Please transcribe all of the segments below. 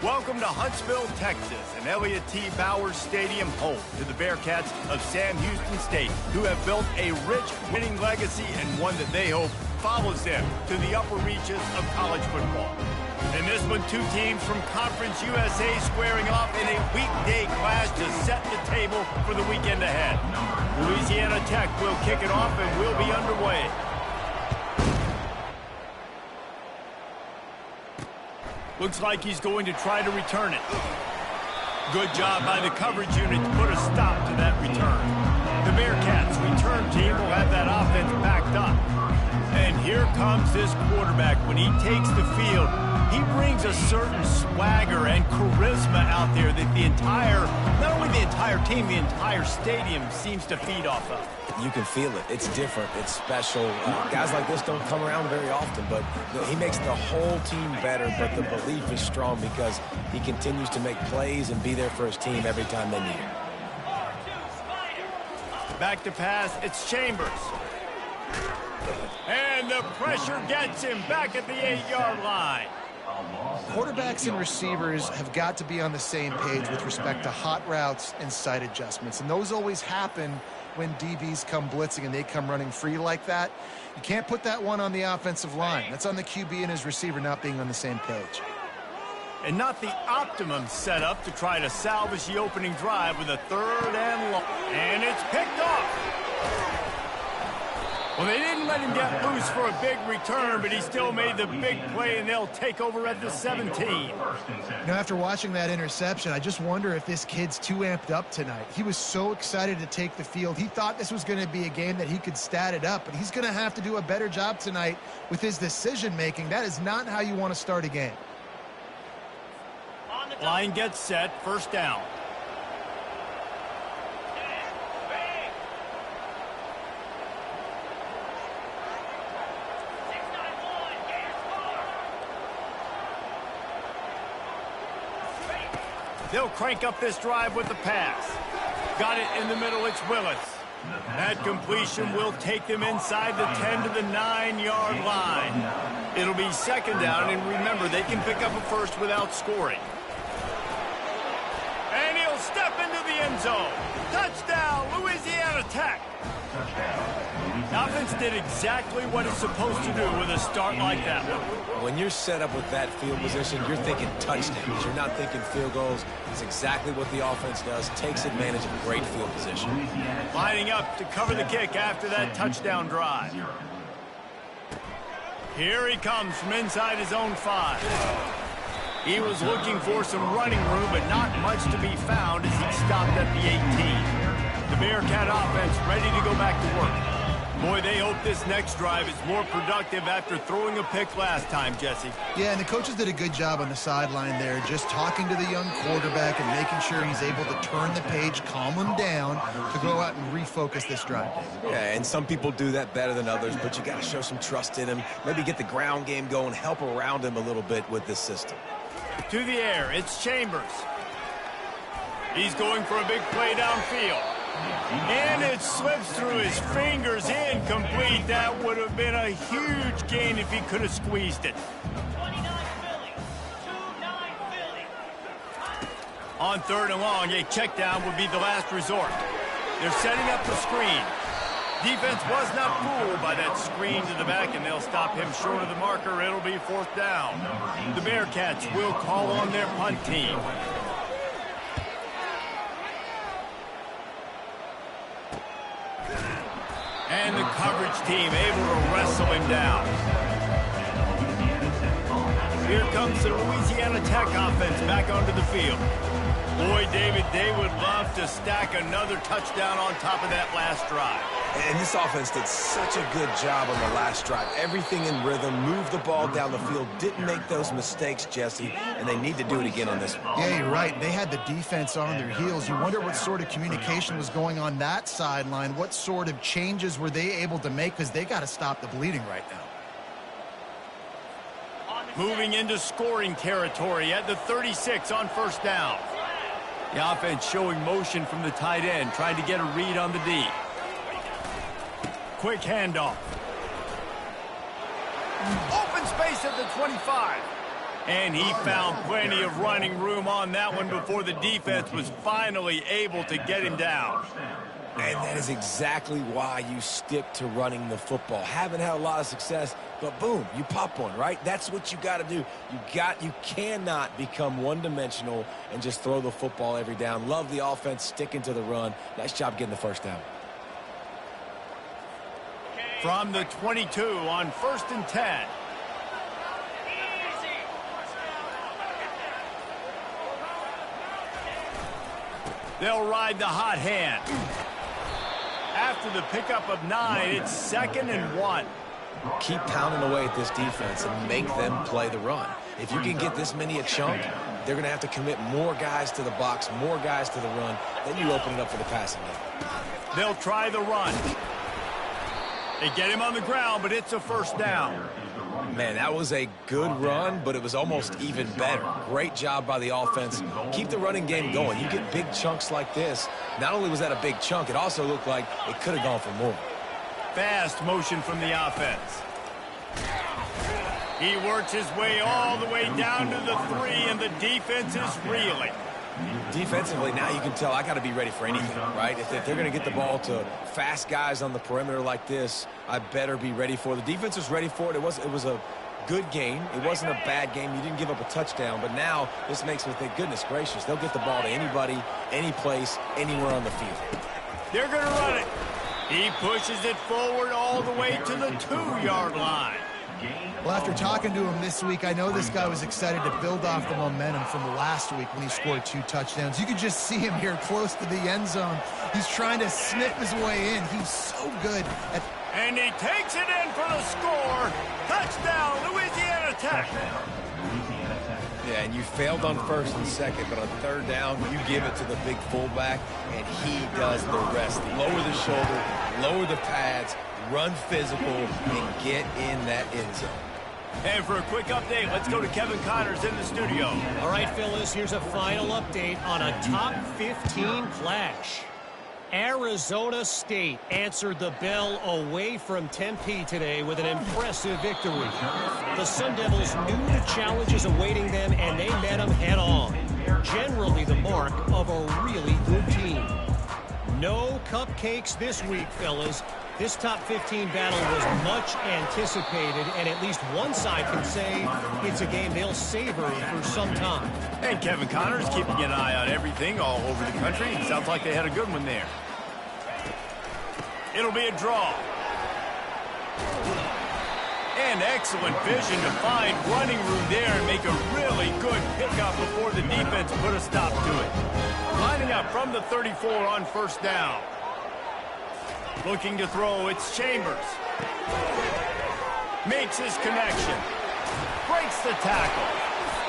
Welcome to Huntsville, Texas, and Elliott T. Bowers Stadium, home to the Bearcats of Sam Houston State, who have built a rich winning legacy and one that they hope follows them to the upper reaches of college football. In this one, two teams from Conference USA squaring off in a weekday clash to set the table for the weekend ahead. Louisiana Tech will kick it off and will be underway. Looks like he's going to try to return it. Good job by the coverage unit to put a stop to that return. The Bearcats return team will have that offense backed up. And here comes this quarterback. When he takes the field, he brings a certain swagger and charisma out there that the entire, not only the entire team, the entire stadium seems to feed off of. You can feel it. It's different. It's special. Guys like this don't come around very often, but he makes the whole team better, but the belief is strong because he continues to make plays and be there for his team every time they need him. Back to pass, it's Chambers. And the pressure gets him back at the 8-yard line. Quarterbacks and receivers have got to be on the same page with respect to hot routes and sight adjustments, and those always happen when DBs come blitzing and they come running free like that. You can't put that one on the offensive line. That's on the QB and his receiver not being on the same page. And not the optimum setup to try to salvage the opening drive with a 3rd and long. And it's picked off. Well, they didn't let him get loose for a big return, but he still made the big play, and they'll take over at the 17. After watching that interception, I just wonder if this kid's too amped up tonight. He was so excited to take the field. He thought this was going to be a game that he could stat it up, but he's going to have to do a better job tonight with his decision-making. That is not how you want to start a game. Line gets set, 1st down. They'll crank up this drive with the pass. Got it in the middle, it's Willis. That completion will take them inside the 10 to the 9-yard line. It'll be 2nd down, and remember, they can pick up a first without scoring. And he'll step into the end zone. Touchdown, Louisiana Tech. The offense did exactly what it's supposed to do with a start like that one. When you're set up with that field position, you're thinking touchdowns. You're not thinking field goals. It's exactly what the offense does. Takes advantage of great field position. Lining up to cover the kick after that touchdown drive. Here he comes from inside his own 5. He was looking for some running room, but not much to be found as he stopped at the 18. The Bearcat offense ready to go back to work. Boy, they hope this next drive is more productive after throwing a pick last time, Jesse. Yeah, and the coaches did a good job on the sideline there, just talking to the young quarterback and making sure he's able to turn the page, calm him down to go out and refocus this drive. Yeah, and some people do that better than others, but you got to show some trust in him. Maybe get the ground game going, help around him a little bit with this system. To the air, it's Chambers. He's going for a big play downfield. And it slips through his fingers, incomplete. That would have been a huge gain if he could have squeezed it. On 3rd and long, a check down would be the last resort. They're setting up the screen. Defense was not fooled by that screen to the back, and they'll stop him short of the marker. It'll be 4th down. The Bearcats will call on their punt team. And the coverage team able to wrestle him down. Here comes the Louisiana Tech offense back onto the field. Boy, David, they would love to stack another touchdown on top of that last drive. And this offense did such a good job on the last drive. Everything in rhythm, moved the ball down the field, didn't make those mistakes, Jesse, and they need to do it again on this one. Yeah, you're right. They had the defense on their heels. You wonder what sort of communication was going on that sideline. What sort of changes were they able to make, because they got to stop the bleeding right now. Moving into scoring territory at the 36 on 1st down. The offense showing motion from the tight end, trying to get a read on the D. Quick handoff. Open space at the 25. And he found plenty of running room on that one before the defense was finally able to get him down. And that is exactly why you stick to running the football. Haven't had a lot of success, but boom, you pop one, right? That's what you got to do. You cannot become one-dimensional and just throw the football every down. Love the offense sticking to the run. Nice job getting the first down. From the 22 on 1st and 10. They'll ride the hot hand. After the pickup of 9, it's 2nd and 1. Keep pounding away at this defense and make them play the run. If you can get this many a chunk, they're going to have to commit more guys to the box, more guys to the run. Then you open it up for the passing game. They'll try the run. They get him on the ground, but it's a first down. Man, that was a good run, but it was almost even better. Great job by the offense. Keep the running game going. You get big chunks like this. Not only was that a big chunk, it also looked like it could have gone for more. Fast motion from the offense. He works his way all the way down to the 3, and the defense is reeling. Defensively, now you can tell I got to be ready for anything, right? If they're going to get the ball to fast guys on the perimeter like this, I better be ready for it. The defense was ready for it. It was a good game. It wasn't a bad game. You didn't give up a touchdown, but now this makes me think, goodness gracious, they'll get the ball to anybody, any place, anywhere on the field. They're going to run it. He pushes it forward all the way to the 2-yard line. Well, after talking to him this week, I know this guy was excited to build off the momentum from last week when he scored 2 touchdowns. You could just see him here close to the end zone. He's trying to snip his way in. He's so good at... And he takes it in for the score. Touchdown, Louisiana Tech. Yeah, and you failed on 1st and 2nd, but on 3rd down, you give it to the big fullback, and he does the rest. Lower the shoulder, lower the pads, run physical, and get in that end zone. And for a quick update, let's go to Kevin Connors in the studio. All right, Phyllis, here's a final update on a top 15 clash. Arizona State answered the bell away from Tempe today with an impressive victory. The Sun Devils knew the challenges awaiting them, and they met them head-on. Generally the mark of a really good team. No cupcakes this week, fellas. This top 15 battle was much anticipated, and at least one side can say it's a game they'll savor for some time. And Kevin Connors keeping an eye on everything all over the country. It sounds like they had a good one there. It'll be a draw. And excellent vision to find running room there and make a really good pickup before the defense put a stop to it. Lining up from the 34 on 1st down. Looking to throw, it's Chambers. Makes his connection. Breaks the tackle.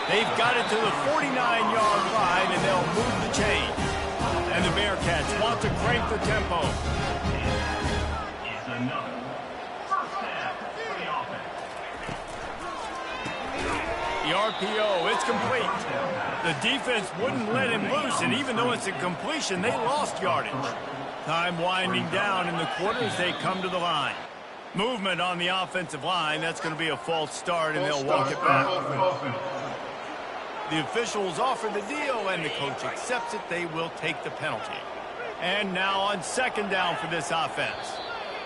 They've got it to the 49-yard line, and they'll move the chains. And the Bearcats want to crank the tempo. The RPO, it's complete. The defense wouldn't let him loose, and even though it's a completion, they lost yardage. Time winding down in the quarter as they come to the line. Movement on the offensive line. That's going to be a false start, and they'll walk it back. The officials offer the deal, and the coach accepts it. They will take the penalty. And now on 2nd down for this offense.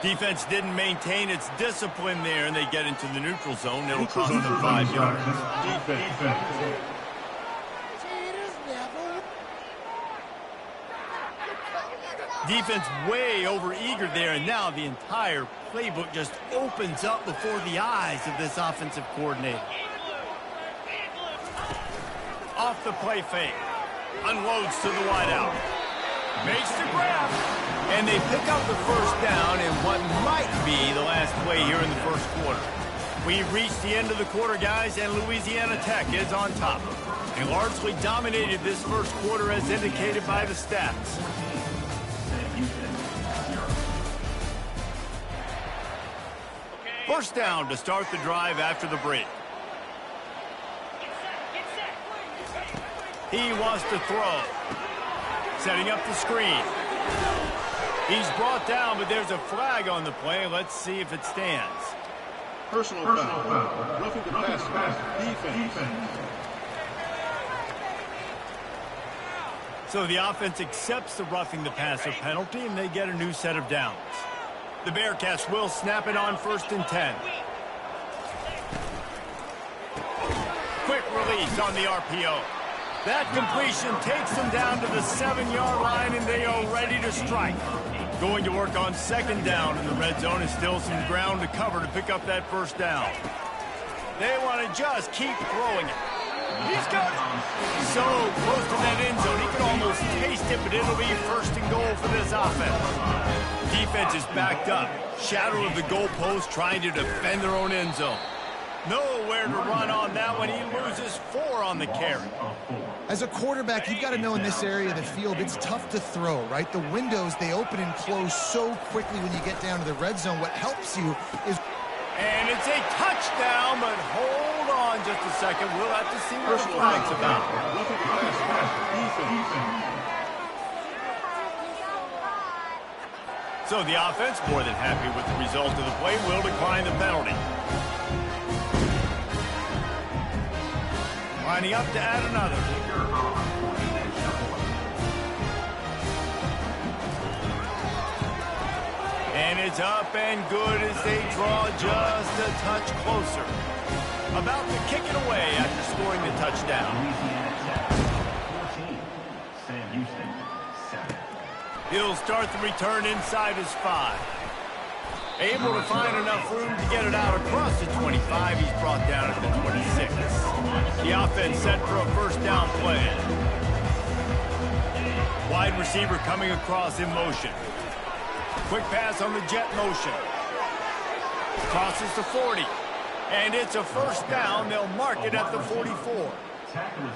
Defense didn't maintain its discipline there, and they get into the neutral zone. It'll cost them 5 yards. Defense way over eager there, and now the entire playbook just opens up before the eyes of this offensive coordinator. Off the play fake. Unloads to the wideout. Makes the grab. And they pick up the first down in what might be the last play here in the first quarter. We've reached the end of the quarter, guys, and Louisiana Tech is on top. They largely dominated this first quarter as indicated by the stats. First down to start the drive after the break. He wants to throw. Setting up the screen. He's brought down, but there's a flag on the play. Let's see if it stands. Personal foul. Roughing the passer. Defense. So the offense accepts the roughing the passer penalty, and they get a new set of downs. The Bearcats will snap it on 1st and 10. Quick release on the RPO. That completion takes them down to the 7-yard line, and they are ready to strike. Going to work on 2nd down in the red zone, and still some ground to cover to pick up that 1st down. They want to just keep throwing it. He's got it. So close to that end zone, he can almost taste it, but it'll be 1st and goal for this offense. Defense is backed up. Shadow of the goalpost, trying to defend their own end zone. Nowhere to run on that one. He loses 4 on the carry. As a quarterback, you've got to know in this area of the field, it's tough to throw, right? The windows, they open and close so quickly when you get down to the red zone. What helps you is... And it's a touchdown, but hold on just a second. We'll have to see what the flag's about. So the offense, more than happy with the result of the play, will decline the penalty. Lining up to add another. And it's up and good as they draw just a touch closer. About to kick it away after scoring the touchdown. He'll start the return inside his 5. Able to find enough room to get it out across the 25. He's brought down at the 26. The offense set for a 1st down play. Wide receiver coming across in motion. Quick pass on the jet motion. Crosses the 40. And it's a 1st down. They'll mark it at the 44.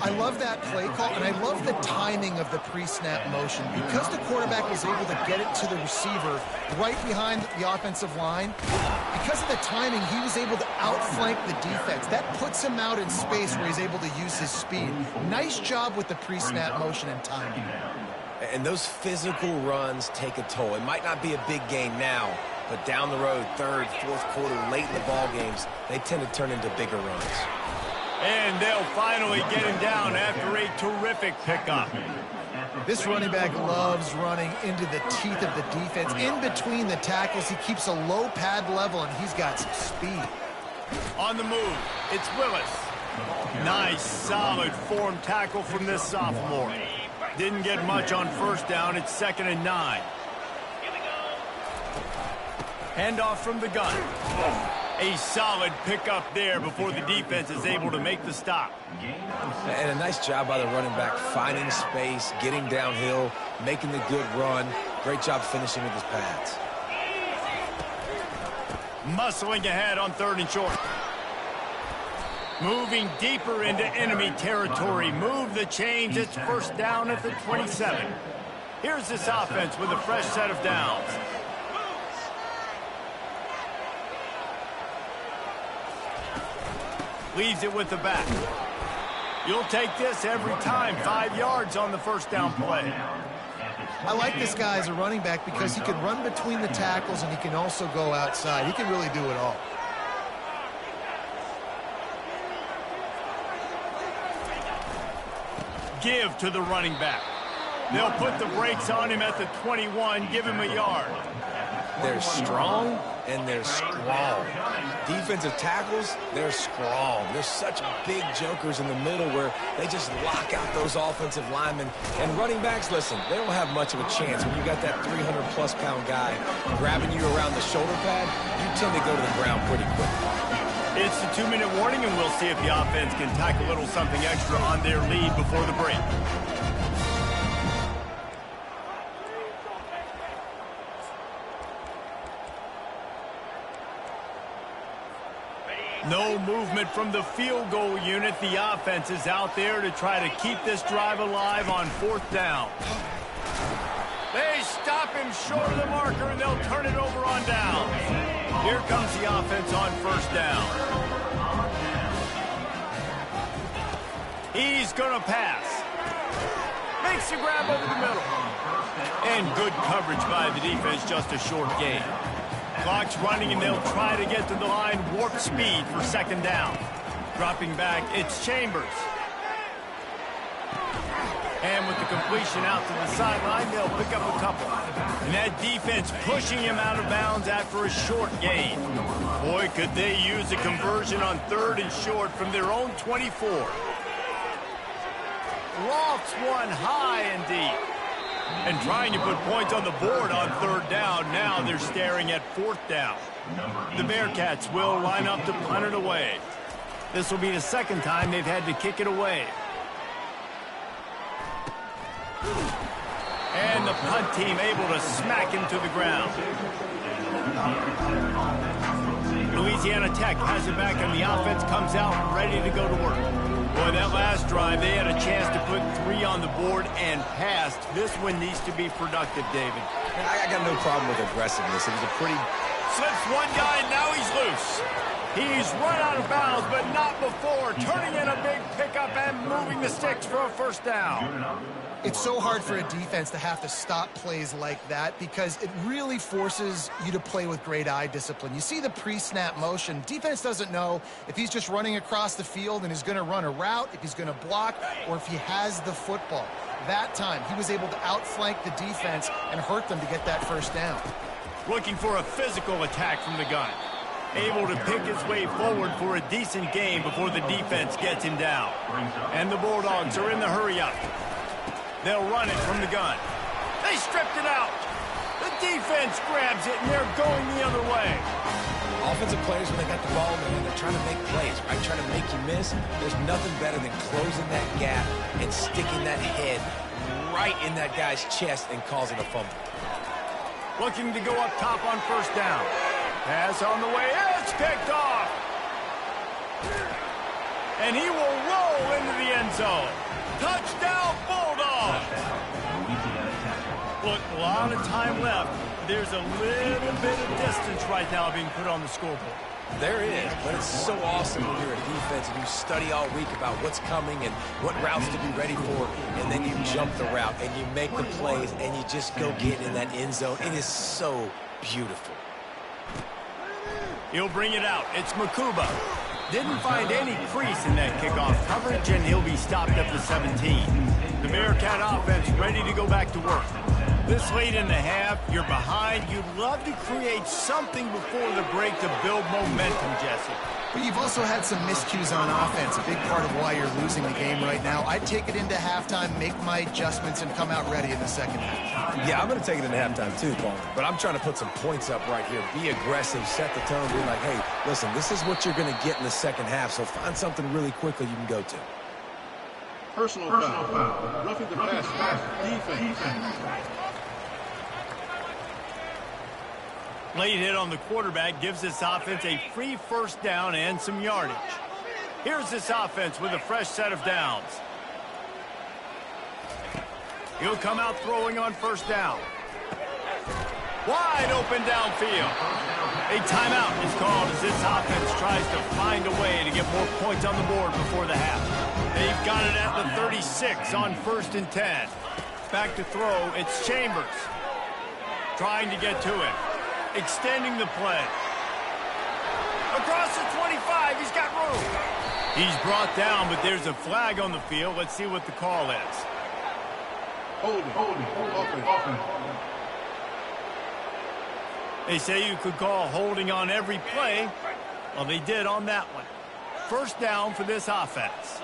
I love that play call, and I love the timing of the pre-snap motion. Because the quarterback was able to get it to the receiver right behind the offensive line, because of the timing, he was able to outflank the defense. That puts him out in space where he's able to use his speed. Nice job with the pre-snap motion and timing. And those physical runs take a toll. It might not be a big gain now, but down the road, 3rd, 4th quarter, late in the ball games, they tend to turn into bigger runs. And they'll finally get him down after a terrific pickup. This running back loves running into the teeth of the defense. In between the tackles, he keeps a low pad level, and he's got some speed. On the move, it's Willis. Nice, solid form tackle from this sophomore. Didn't get much on 1st down. It's 2nd and 9. Handoff from the gun. A solid pickup there before the defense is able to make the stop. And a nice job by the running back, finding space, getting downhill, making the good run. Great job finishing with his pads. Muscling ahead on 3rd and short. Moving deeper into enemy territory. Move the chains. It's 1st down at the 27. Here's this offense with a fresh set of downs. Leaves it with the back. You'll take this every time. 5 yards on the 1st down play. I like this guy as a running back because he can run between the tackles and he can also go outside. He can really do it all. Give to the running back. They'll put the brakes on him at the 21, give him a yard. They're strong and they're strong. Defensive tackles, they're strong. They're such big jokers in the middle where they just lock out those offensive linemen. And running backs, listen, they don't have much of a chance. When you got that 300-plus pound guy grabbing you around the shoulder pad, you tend to go to the ground pretty quickly. It's the 2-minute warning, and we'll see if the offense can tack a little something extra on their lead before the break. No movement from the field goal unit. The offense is out there to try to keep this drive alive on 4th down. They stop him short of the marker, and they'll turn it over on down. Here comes the offense on 1st down. He's going to pass. Makes the grab over the middle. And good coverage by the defense, just a short gain. Clock's running, and they'll try to get to the line. Warp speed for 2nd down. Dropping back, it's Chambers. And with the completion out to the sideline, they'll pick up a couple. And that defense pushing him out of bounds after a short gain. Boy, could they use a conversion on 3rd and short from their own 24. Lofts one high and deep. And trying to put points on the board on 3rd down. Now they're staring at 4th down. The Bearcats will line up to punt it away. This will be the 2nd time they've had to kick it away. And the punt team able to smack him to the ground. Louisiana Tech has it back, and the offense comes out ready to go to work. Boy, that last drive, they had a chance to put 3 on the board and passed. This one needs to be productive, David. I got no problem with aggressiveness. It was a pretty... Slips one guy, and now he's loose. He's run out of bounds, but not before. Turning in a big pickup and moving the sticks for a 1st down. It's so hard for a defense to have to stop plays like that because it really forces you to play with great eye discipline. You see the pre-snap motion. Defense doesn't know if he's just running across the field and is going to run a route, if he's going to block, or if he has the football. That time, he was able to outflank the defense and hurt them to get that 1st down. Looking for a physical attack from the gun. Able to pick his way forward for a decent gain before the defense gets him down. And the Bulldogs are in the hurry-up. They'll run it from the gun. They stripped it out. The defense grabs it, and they're going the other way. Offensive players, when they got the ball in their hand, they're trying to make plays, right? Trying to make you miss. There's nothing better than closing that gap and sticking that head right in that guy's chest and causing a fumble. Looking to go up top on 1st down. Pass on the way. It's picked off. And he will roll into the end zone. Touchdown, Bulldogs! Look, a lot of time left. There's a little bit of distance right now being put on the scoreboard. There is, but it's so awesome when you're a defense and you study all week about what's coming and what routes to be ready for, and then you jump the route and you make the plays and you just go get in that end zone. It is so beautiful. He'll bring it out. It's Makuba. Didn't find any crease in that kickoff coverage, and he'll be stopped at the 17. The Bearcat offense ready to go back to work. This late in the half, you're behind. You'd love to create something before the break to build momentum, Jesse. But you've also had some miscues on offense, a big part of why you're losing the game right now. I'd take it into halftime, make my adjustments, and come out ready in the 2nd half. Yeah, I'm going to take it into halftime too, Paul. But I'm trying to put some points up right here. Be aggressive, set the tone, be like, hey, listen, this is what you're going to get in the 2nd half, so find something really quickly you can go to. Personal foul. Roughing the pass. Defense. Late hit on the quarterback gives this offense a free 1st down and some yardage. Here's this offense with a fresh set of downs. He'll come out throwing on 1st down. Wide open downfield. A timeout is called as this offense tries to find a way to get more points on the board before the half. They've got it at the 36 on 1st and 10. Back to throw, it's Chambers. Trying to get to him. Extending the play. Across the 25, he's got room. He's brought down, but there's a flag on the field. Let's see what the call is. Holding. They say you could call holding on every play. Well, they did on that one. 1st down for this offense.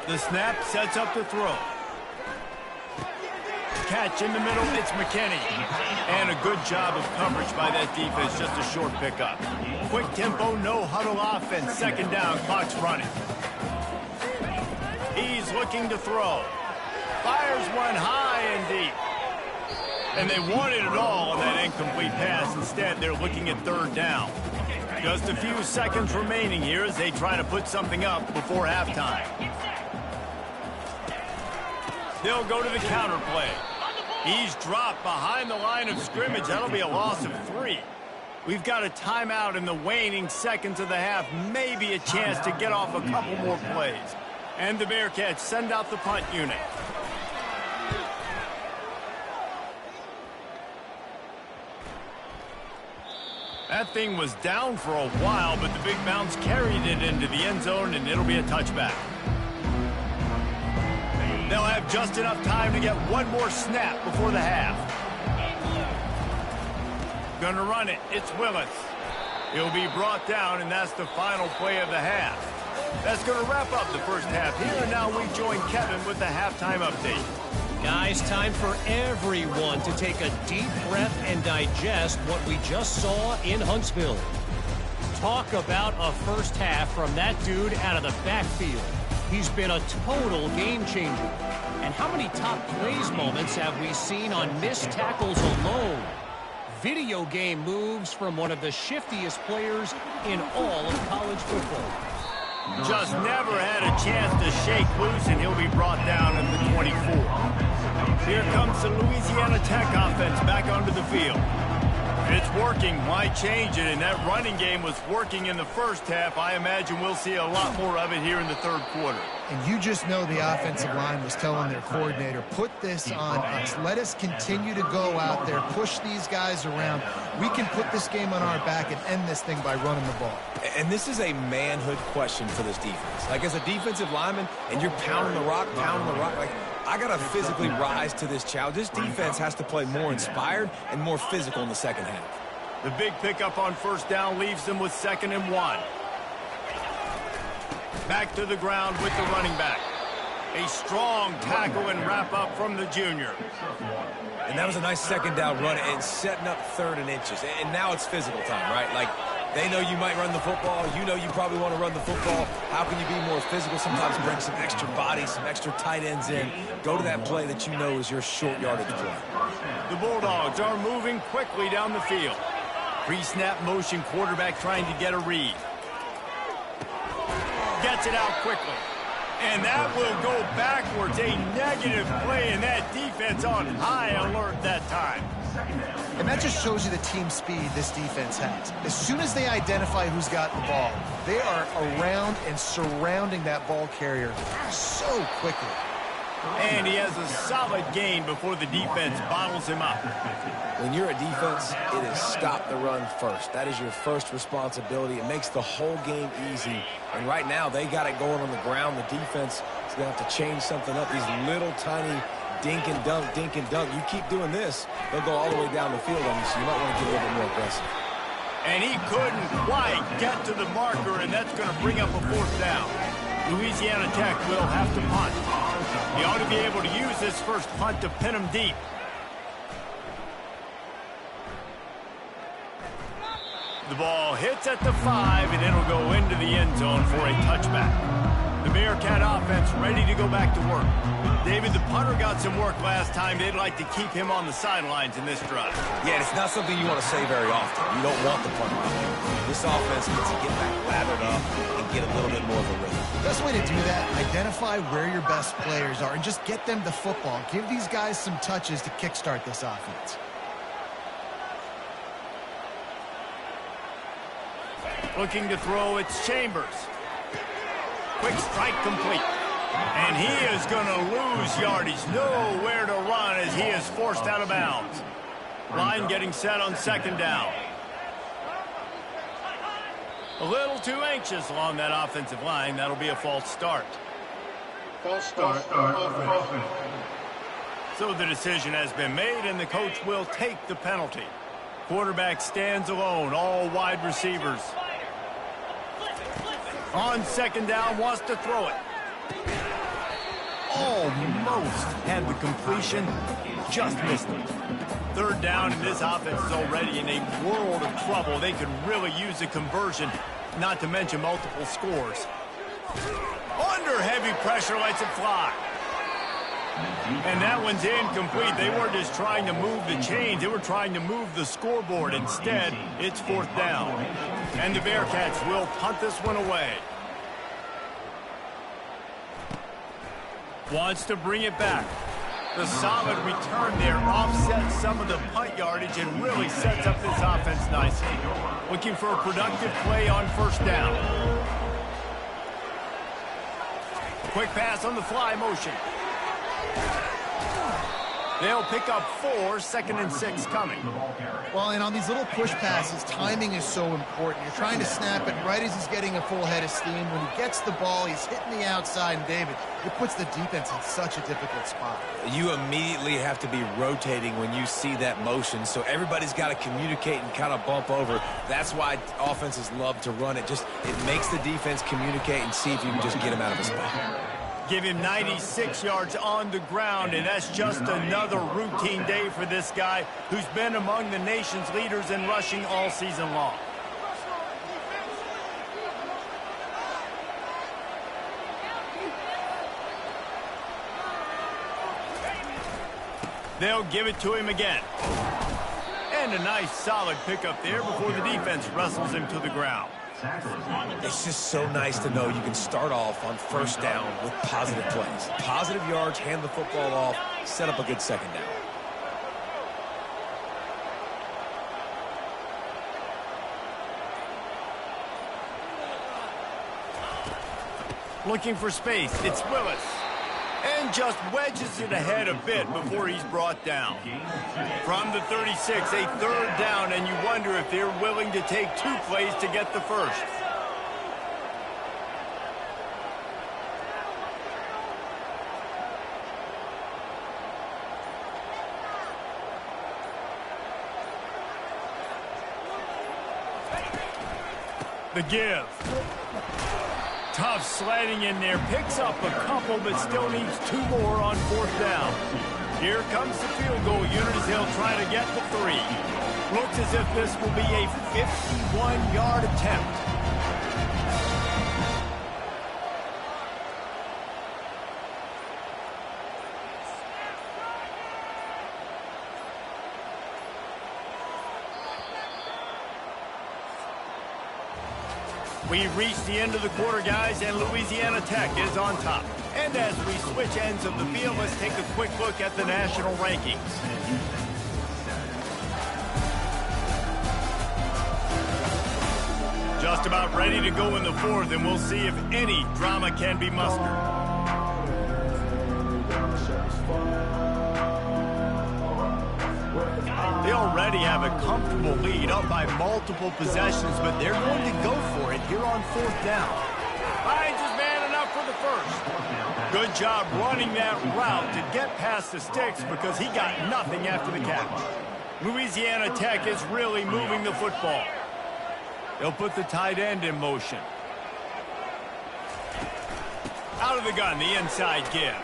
The snap sets up the throw. Catch in the middle, it's McKinney. And a good job of coverage by that defense, just a short pickup. Quick tempo, no huddle offense, 2nd down, clock's running. He's looking to throw. Fires one high and deep. And they wanted it all on that incomplete pass. Instead, they're looking at 3rd down. Just a few seconds remaining here as they try to put something up before halftime. They'll go to the counter play. He's dropped behind the line of scrimmage. That'll be a loss of 3. We've got a timeout in the waning seconds of the half. Maybe a chance to get off a couple more plays. And the Bearcats send out the punt unit. That thing was down for a while, but the big bounce carried it into the end zone, and it'll be a touchback. They'll have just enough time to get one more snap before the half. Gonna run it. It's Willis. He'll be brought down, and that's the final play of the half. That's going to wrap up the first half here, and now we join Kevin with the halftime update. Guys, time for everyone to take a deep breath and digest what we just saw in Huntsville. Talk about a first half from that dude out of the backfield. He's been a total game changer. And how many top plays moments have we seen on missed tackles alone? Video game moves from one of the shiftiest players in all of college football. Just never had a chance to shake loose, and he'll be brought down at the 24. Here comes the Louisiana Tech offense back onto the field. It's working. Why change it? And that running game was working in the first half. I imagine we'll see a lot more of it here in the third quarter. And you just know the offensive line was telling their coordinator, put this on us. Let us continue to go out there, push these guys around. We can put this game on our back and end this thing by running the ball. And this is a manhood question for this defense. Like, as a defensive lineman, and you're pounding the rock, like, I got to physically rise to this challenge. This defense has to play more inspired and more physical in the second half. The big pickup on first down leaves them with 2nd and 1. Back to the ground with the running back. A strong tackle and wrap up from the junior. And that was a nice second down run and setting up 3rd and inches. And now it's physical time, right? Like, they know you might run the football. You know you probably want to run the football. How can you be more physical? Sometimes bring some extra bodies, some extra tight ends in. Go to that play that you know is your short yardage play. The Bulldogs are moving quickly down the field. Pre-snap motion, quarterback trying to get a read. Gets it out quickly. And that will go backwards. A negative play, and that defense on high alert that time. And that just shows you the team speed this defense has. As soon as they identify who's got the ball, they are around and surrounding that ball carrier so quickly. And he has a solid gain before the defense bottles him up. When you're a defense, it is stop the run first. That is your first responsibility. It makes the whole game easy. And right now, they got it going on the ground. The defense is going to have to change something up. These little tiny dink and dunk, dink and dunk. You keep doing this, they'll go all the way down the field on you, so you might want to get a little bit more aggressive. And he couldn't quite get to the marker, and that's going to bring up a 4th down. Louisiana Tech will have to punt. He ought to be able to use this first punt to pin him deep. The ball hits at the 5, and it'll go into the end zone for a touchback. The Bearcat offense ready to go back to work. David, the punter got some work last time. They'd like to keep him on the sidelines in this drive. Yeah, it's not something you want to say very often. You don't want the punter. This offense needs to get back lathered up and get a little bit more of a rhythm. Best way to do that, identify where your best players are and just get them the football. Give these guys some touches to kickstart this offense. Looking to throw, it's Chambers. Quick strike complete. And he is going to lose yardage. Nowhere to run as he is forced out of bounds. Line getting set on 2nd down. A little too anxious along that offensive line. That'll be a false start. False start. Offense. So the decision has been made, and the coach will take the penalty. Quarterback stands alone, all wide receivers. On 2nd down, wants to throw it. Almost had the completion, just missed it. 3rd down, and this offense is already in a world of trouble. They could really use a conversion, not to mention multiple scores. Under heavy pressure, lets it fly. And that one's incomplete. They weren't just trying to move the chains. They were trying to move the scoreboard. Instead, it's 4th down. And the Bearcats will punt this one away. Wants to bring it back. The solid return there offsets some of the punt yardage and really sets up this offense nicely. Looking for a productive play on 1st down. Quick pass on the fly motion. They'll pick up 4, 2nd and 6 coming. Well, and on these little push passes, timing is so important. You're trying to snap it right as he's getting a full head of steam. When he gets the ball, he's hitting the outside, and David, it puts the defense in such a difficult spot. You immediately have to be rotating when you see that motion, so everybody's got to communicate and kind of bump over. That's why offenses love to run it. It makes the defense communicate and see if you can just get him out of his spot. Give him 96 yards on the ground, and that's just another routine day for this guy who's been among the nation's leaders in rushing all season long. They'll give it to him again. And a nice solid pickup there before the defense wrestles him to the ground. It's just so nice to know you can start off on first down with positive plays. Positive yards, hand the football off, set up a good second down. Looking for space, it's Willis. And just wedges it ahead a bit before he's brought down. From the 36, a 3rd down, and you wonder if they're willing to take 2 plays to get the first. The give. Tough sledding in there, picks up a couple, but still needs 2 more on 4th down. Here comes the field goal unit as they'll try to get the 3. Looks as if this will be a 51-yard attempt. We reach the end of the quarter, guys, and Louisiana Tech is on top. And as we switch ends of the field, let's take a quick look at the national rankings. Just about ready to go in the 4th, and we'll see if any drama can be mustered. They already have a comfortable lead, up by multiple possessions, but they're going to go for it here on 4th down. Finds his man enough for the first. Good job running that route to get past the sticks because he got nothing after the catch. Louisiana Tech is really moving the football. They'll put the tight end in motion. Out of the gun, the inside give.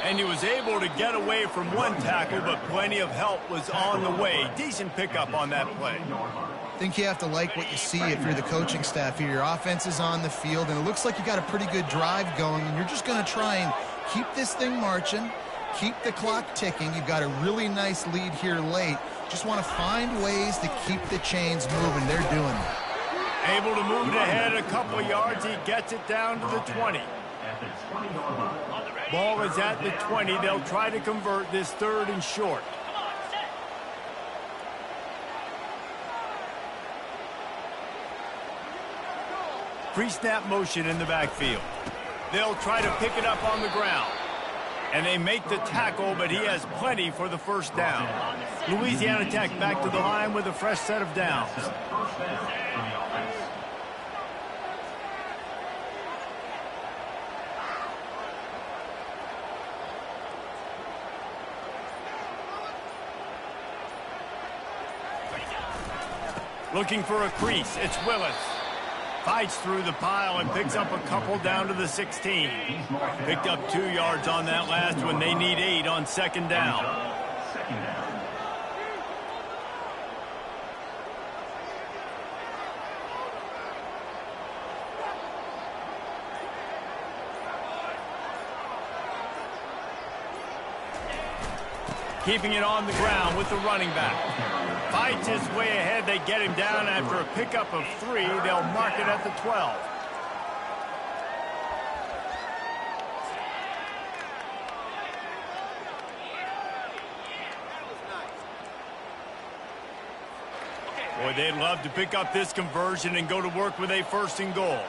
And he was able to get away from 1 tackle, but plenty of help was on the way. Decent pickup on that play. I think you have to like what you see if you're the coaching staff here. Your offense is on the field, and it looks like you got a pretty good drive going, and you're just going to try and keep this thing marching, keep the clock ticking. You've got a really nice lead here late. Just want to find ways to keep the chains moving. They're doing it. Able to move it ahead a couple of yards. He gets it down to the 20. Ball is at the 20. They'll try to convert this 3rd and short. Pre-snap motion in the backfield. They'll try to pick it up on the ground. And they make the tackle, but he has plenty for the first down. Louisiana Tech back to the line with a fresh set of downs. Looking for a crease, it's Willis. Fights through the pile and picks up a couple down to the 16. Picked up 2 yards on that last one. They need 8 on 2nd down. Keeping it on the ground with the running back. Fights his way ahead. They get him down after a pickup of 3. They'll mark it at the 12. Boy, they'd love to pick up this conversion and go to work with a 1st and goal.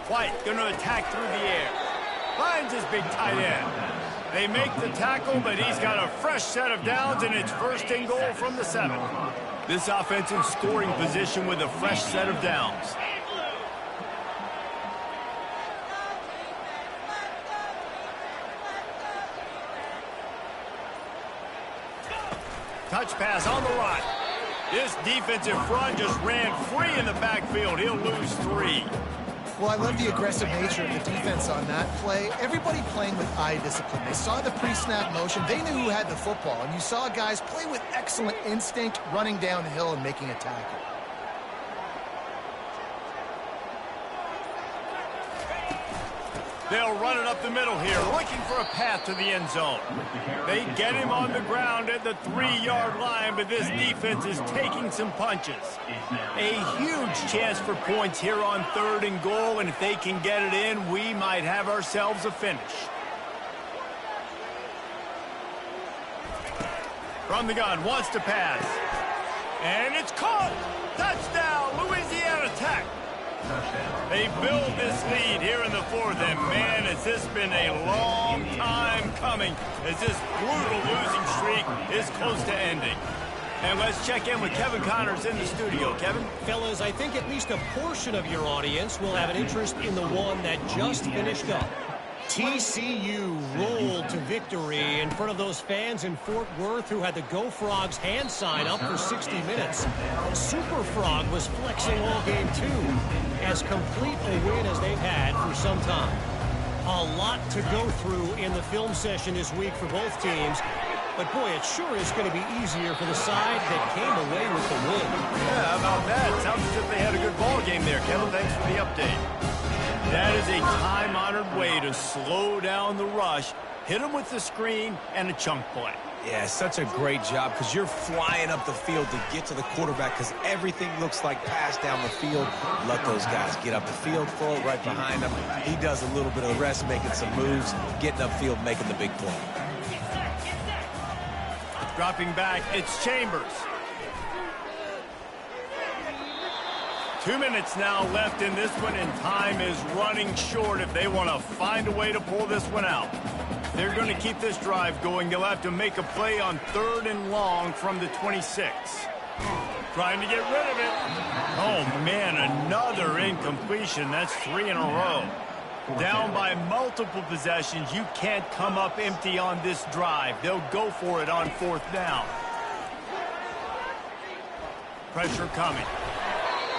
White going to attack through the air. Finds his big tight end. They make the tackle, but he's got a fresh set of downs, and it's 1st and goal from the 7. This offense in scoring position with a fresh set of downs. Touch pass on the right. This defensive front just ran free in the backfield. He'll lose 3. Well, I love the aggressive nature of the defense on that play. Everybody playing with eye discipline. They saw the pre-snap motion. They knew who had the football. And you saw guys play with excellent instinct, running down the hill and making a tackle. They'll run it up the middle here, looking for a path to the end zone. They get him on the ground at the 3-yard line, but this defense is taking some punches. A huge chance for points here on 3rd and goal, and if they can get it in, we might have ourselves a finish. From the gun, wants to pass. And it's caught! Touchdown, Louisiana Tech! They build this lead here in the 4th, and man, has this been a long time coming as this brutal losing streak is close to ending. And let's check in with Kevin Connors in the studio. Kevin? Fellas, I think at least a portion of your audience will have an interest in the one that just finished up. TCU rolled to victory in front of those fans in Fort Worth who had the Go Frogs hand sign up for 60 minutes. Super Frog was flexing all game too. As complete a win as they've had for some time. A lot to go through in the film session this week for both teams. But boy, it sure is going to be easier for the side that came away with the win. Yeah, how about that? Sounds as if they had a good ball game there, Kevin. Thanks for the update. That is a time-honored way to slow down the rush, hit them with the screen, and a chunk play. Yeah, such a great job because you're flying up the field to get to the quarterback because everything looks like pass down the field. Let those guys get up the field, throw it right behind him. He does a little bit of the rest, making some moves, getting upfield, making the big play. Dropping back, it's Chambers. 2 minutes now left in this one, and time is running short if they want to find a way to pull this one out. They're going to keep this drive going. They'll have to make a play on 3rd and long from the 26. Trying to get rid of it. Oh, man, another incompletion. That's 3 in a row. Down by multiple possessions. You can't come up empty on this drive. They'll go for it on 4th down. Pressure coming.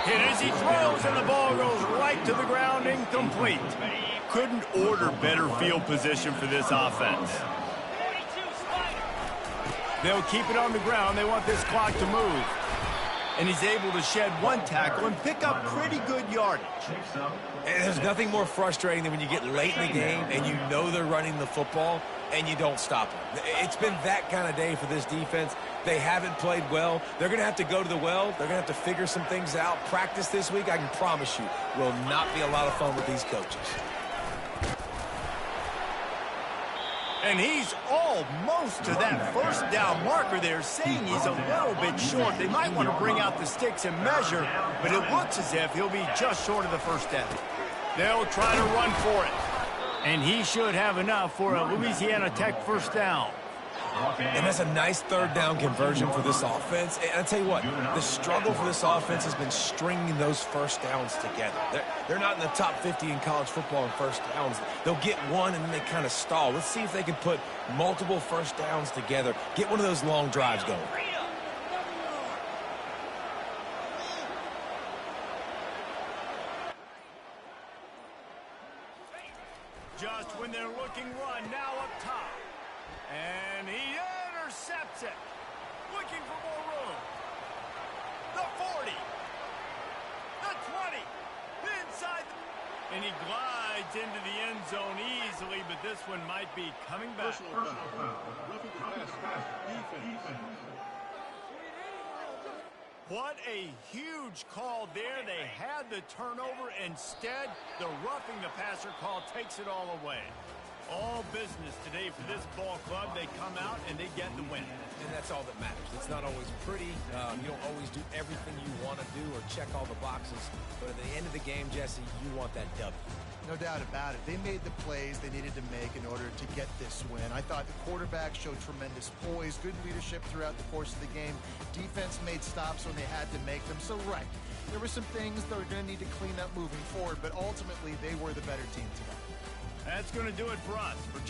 Hit as he throws, and the ball goes right to the ground, incomplete. Couldn't order better field position for this offense. They'll keep it on the ground. They want this clock to move. And he's able to shed 1 tackle and pick up pretty good yardage. And there's nothing more frustrating than when you get late in the game and you know they're running the football and you don't stop them. It's been that kind of day for this defense. They haven't played well. They're going to have to go to the well. They're going to have to figure some things out. Practice this week, I can promise you, will not be a lot of fun with these coaches. And he's almost to that 1st down marker there, saying he's a little bit short. They might want to bring out the sticks and measure, but it looks as if he'll be just short of the 1st down. They'll try to run for it. And he should have enough for a Louisiana Tech 1st down. And that's a nice 3rd down conversion for this offense. And I'll tell you what, the struggle for this offense has been stringing those 1st downs together. They're not in the top 50 in college football in 1st downs. They'll get one and then they kind of stall. Let's see if they can put multiple 1st downs together, get one of those long drives going. Just when they're looking run, now up top. And he intercepts it. Looking for more room. The 40. The 20. Inside. And he glides into the end zone easily, but this one might be coming back. What a huge call there. They had the turnover. Instead, the roughing the passer call takes it all away. All business today for this ball club. They come out and they get the win. And that's all that matters. It's not always pretty. You don't always do everything you want to do or check all the boxes. But at the end of the game, Jesse, you want that W. No doubt about it. They made the plays they needed to make in order to get this win. I thought the quarterback showed tremendous poise, good leadership throughout the course of the game. Defense made stops when they had to make them. So, right, there were some things that are going to need to clean up moving forward, but ultimately they were the better team today. That's going to do it for us. For